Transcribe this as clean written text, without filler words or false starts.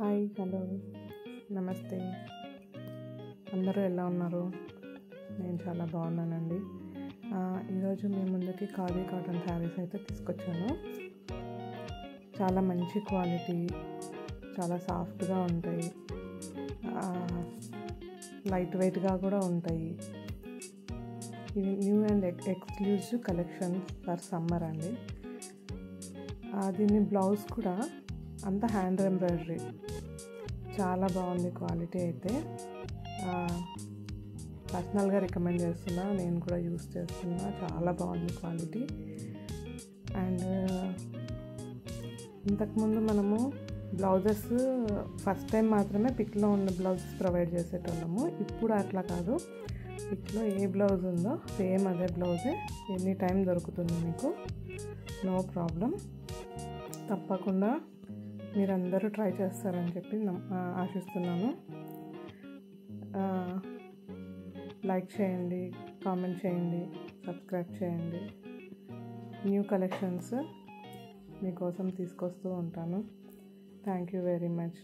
Hi, hello, నమస్తే. అందరూ ఎలా ఉన్నారు? నేను చాలా బాగున్నానండి. ఈరోజు మీ ముందుకి ఖాదీ కాటన్ శారీస్ అయితే తీసుకొచ్చాను. చాలా మంచి క్వాలిటీ, చాలా సాఫ్ట్గా ఉంటాయి, లైట్ వెయిట్గా కూడా ఉంటాయి. ఇది new and exclusive collections for summer అండి. దీని బ్లౌజ్ కూడా అంత హ్యాండ్ ఎంబ్రాయిడరీ, చాలా బాగుంది క్వాలిటీ అయితే. పర్సనల్గా రికమెండ్ చేస్తున్నా, నేను కూడా యూస్ చేస్తున్నా. చాలా బాగుంది క్వాలిటీ. అండ్ ఇంతకుముందు మనము బ్లౌజెస్ ఫస్ట్ టైం మాత్రమే పిక్లో ఉన్న బ్లౌజెస్ ప్రొవైడ్ చేసేటోళ్ళము. ఇప్పుడు అట్లా కాదు, పిక్లో ఏ బ్లౌజ్ ఉందో సేమ్ అదే బ్లౌజే ఎనీ టైం దొరుకుతుంది మీకు, నో ప్రాబ్లం. తప్పకుండా మీరందరూ ట్రై చేస్తారని చెప్పి ఆశిస్తున్నాను. లైక్ చేయండి, కామెంట్ చేయండి, సబ్స్క్రైబ్ చేయండి. న్యూ కలెక్షన్స్ మీకోసం తీసుకొస్తూ ఉంటాను. Thank you very much.